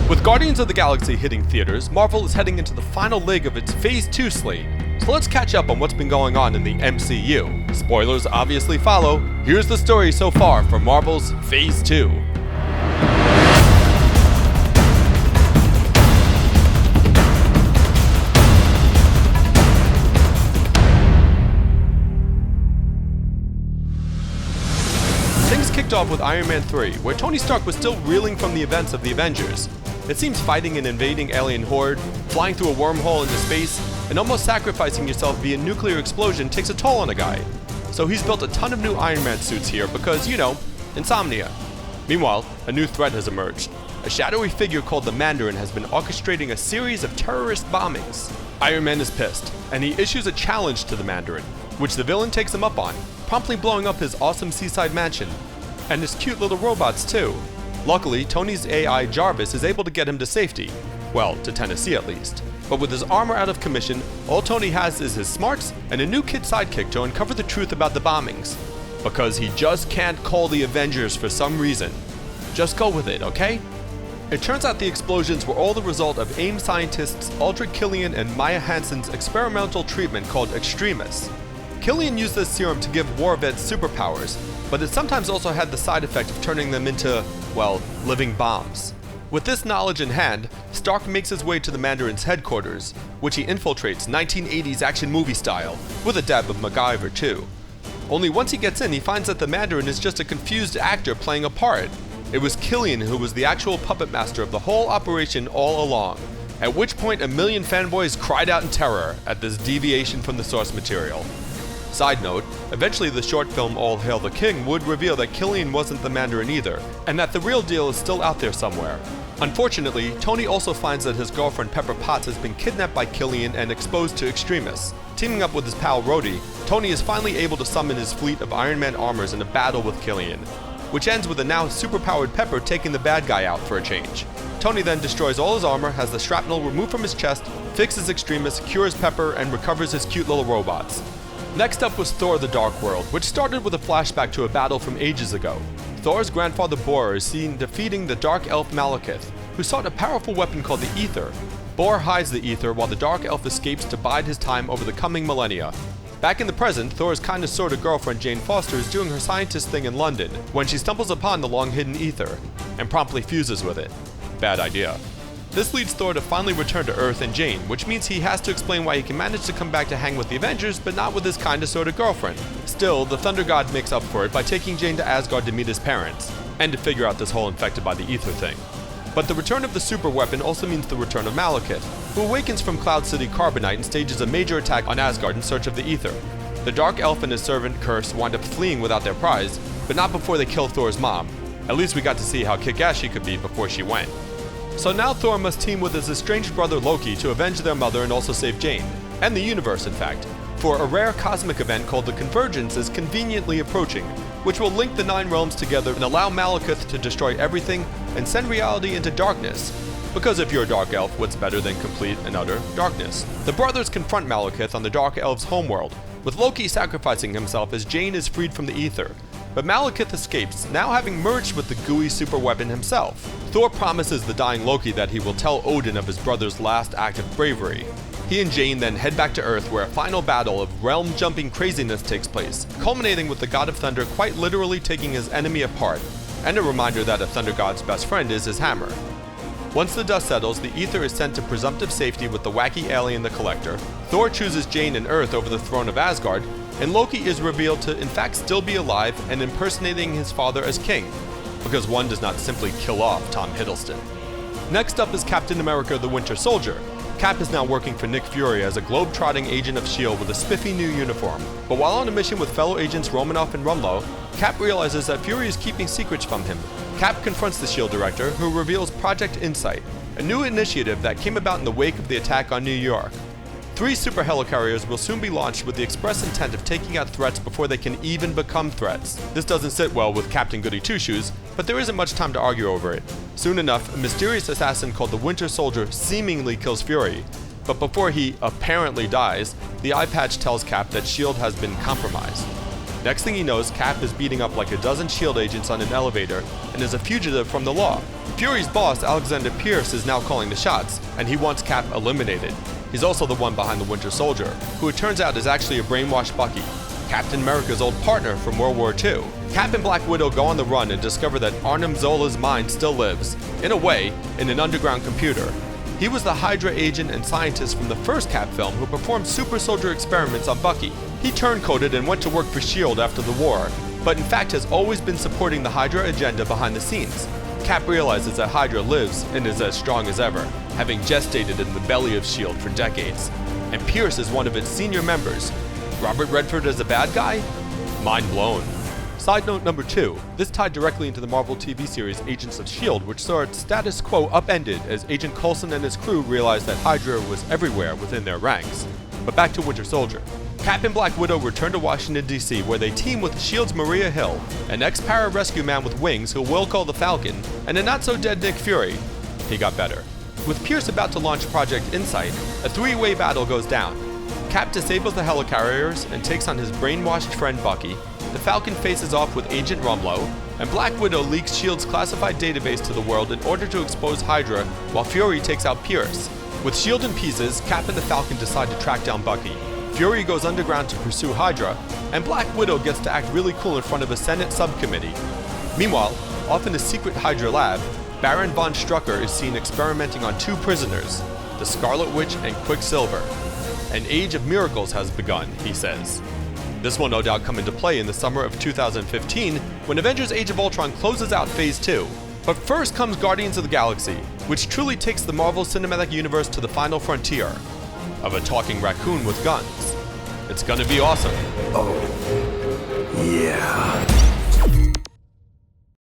With Guardians of the Galaxy hitting theaters, Marvel is heading into the final leg of its Phase 2 slate. So let's catch up on what's been going on in the MCU. Spoilers obviously follow. Here's the story so far for Marvel's Phase 2. Things kicked off with Iron Man 3, where Tony Stark was still reeling from the events of the Avengers. It seems fighting an invading alien horde, flying through a wormhole into space, and almost sacrificing yourself via nuclear explosion takes a toll on a guy. So he's built a ton of new Iron Man suits here because, insomnia. Meanwhile, a new threat has emerged. A shadowy figure called the Mandarin has been orchestrating a series of terrorist bombings. Iron Man is pissed, and he issues a challenge to the Mandarin, which the villain takes him up on, promptly blowing up his awesome seaside mansion. And his cute little robots too. Luckily, Tony's AI Jarvis is able to get him to safety. Well, to Tennessee at least. But with his armor out of commission, all Tony has is his smarts and a new kid sidekick to uncover the truth about the bombings. Because he just can't call the Avengers for some reason. Just go with it, okay? It turns out the explosions were all the result of AIM scientists Aldrich Killian and Maya Hansen's experimental treatment called Extremis. Killian used this serum to give war vets superpowers, but it sometimes also had the side effect of turning them into, living bombs. With this knowledge in hand, Stark makes his way to the Mandarin's headquarters, which he infiltrates 1980s action movie style, with a dab of MacGyver too. Only once he gets in, he finds that the Mandarin is just a confused actor playing a part. It was Killian who was the actual puppet master of the whole operation all along, at which point a million fanboys cried out in terror at this deviation from the source material. Side note, eventually the short film All Hail the King would reveal that Killian wasn't the Mandarin either, and that the real deal is still out there somewhere. Unfortunately, Tony also finds that his girlfriend Pepper Potts has been kidnapped by Killian and exposed to Extremis. Teaming up with his pal Rhodey, Tony is finally able to summon his fleet of Iron Man armors in a battle with Killian, which ends with a now superpowered Pepper taking the bad guy out for a change. Tony then destroys all his armor, has the shrapnel removed from his chest, fixes Extremis, cures Pepper, and recovers his cute little robots. Next up was Thor: The Dark World, which started with a flashback to a battle from ages ago. Thor's grandfather Bor is seen defeating the Dark Elf Malekith, who sought a powerful weapon called the Ether. Bor hides the Ether while the Dark Elf escapes to bide his time over the coming millennia. Back in the present, Thor's kinda sorta girlfriend Jane Foster is doing her scientist thing in London when she stumbles upon the long-hidden Ether, and promptly fuses with it. Bad idea. This leads Thor to finally return to Earth and Jane, which means he has to explain why he can manage to come back to hang with the Avengers, but not with his kinda sorta girlfriend. Still, the Thunder God makes up for it by taking Jane to Asgard to meet his parents, and to figure out this whole infected by the Ether thing. But the return of the super weapon also means the return of Malekith, who awakens from Cloud City Carbonite and stages a major attack on Asgard in search of the Ether. The Dark Elf and his servant Curse wind up fleeing without their prize, but not before they kill Thor's mom. At least we got to see how kick-ass she could be before she went. So now Thor must team with his estranged brother Loki to avenge their mother and also save Jane, and the universe in fact, for a rare cosmic event called the Convergence is conveniently approaching, which will link the 9 realms together and allow Malekith to destroy everything and send reality into darkness. Because if you're a Dark Elf, what's better than complete and utter darkness? The brothers confront Malekith on the Dark Elf's homeworld, with Loki sacrificing himself as Jane is freed from the Ether. But Malekith escapes, now having merged with the gooey superweapon himself. Thor promises the dying Loki that he will tell Odin of his brother's last act of bravery. He and Jane then head back to Earth where a final battle of realm-jumping craziness takes place, culminating with the God of Thunder quite literally taking his enemy apart, and a reminder that a Thunder God's best friend is his hammer. Once the dust settles, the Ether is sent to presumptive safety with the wacky alien the Collector. Thor chooses Jane and Earth over the throne of Asgard, and Loki is revealed to in fact still be alive and impersonating his father as king, because one does not simply kill off Tom Hiddleston. Next up is Captain America the Winter Soldier. Cap is now working for Nick Fury as a globe-trotting agent of S.H.I.E.L.D. with a spiffy new uniform. But while on a mission with fellow agents Romanoff and Rumlow, Cap realizes that Fury is keeping secrets from him. Cap confronts the S.H.I.E.L.D. director, who reveals Project Insight, a new initiative that came about in the wake of the attack on New York. 3 super helicarriers will soon be launched with the express intent of taking out threats before they can even become threats. This doesn't sit well with Captain Goody Two-Shoes, but there isn't much time to argue over it. Soon enough, a mysterious assassin called the Winter Soldier seemingly kills Fury, but before he apparently dies, the eye patch tells Cap that S.H.I.E.L.D. has been compromised. Next thing he knows, Cap is beating up like a dozen S.H.I.E.L.D. agents on an elevator and is a fugitive from the law. Fury's boss, Alexander Pierce, is now calling the shots, and he wants Cap eliminated. He's also the one behind the Winter Soldier, who it turns out is actually a brainwashed Bucky, Captain America's old partner from World War II. Cap and Black Widow go on the run and discover that Arnim Zola's mind still lives, in a way, in an underground computer. He was the Hydra agent and scientist from the first Cap film who performed super soldier experiments on Bucky. He turncoated and went to work for S.H.I.E.L.D. after the war, but in fact has always been supporting the Hydra agenda behind the scenes. Cap realizes that Hydra lives and is as strong as ever, having gestated in the belly of S.H.I.E.L.D. for decades. And Pierce is one of its senior members. Robert Redford as a bad guy? Mind blown. Side note number 2, this tied directly into the Marvel TV series Agents of S.H.I.E.L.D., which saw its status quo upended as Agent Coulson and his crew realized that Hydra was everywhere within their ranks. But back to Winter Soldier. Cap and Black Widow return to Washington, D.C., where they team with S.H.I.E.L.D.'s Maria Hill, an ex-para-rescue man with wings who we'll call the Falcon, and a not-so-dead Nick Fury. He got better. With Pierce about to launch Project Insight, a 3-way battle goes down. Cap disables the helicarriers and takes on his brainwashed friend Bucky. The Falcon faces off with Agent Rumlow, and Black Widow leaks S.H.I.E.L.D.'s classified database to the world in order to expose Hydra, while Fury takes out Pierce. With S.H.I.E.L.D. in pieces, Cap and the Falcon decide to track down Bucky. Fury goes underground to pursue Hydra, and Black Widow gets to act really cool in front of a Senate subcommittee. Meanwhile, off in a secret Hydra lab, Baron von Strucker is seen experimenting on 2 prisoners, the Scarlet Witch and Quicksilver. An age of miracles has begun, he says. This will no doubt come into play in the summer of 2015 when Avengers Age of Ultron closes out Phase 2. But first comes Guardians of the Galaxy, which truly takes the Marvel Cinematic Universe to the final frontier of a talking raccoon with guns. It's gonna be awesome. Oh, yeah.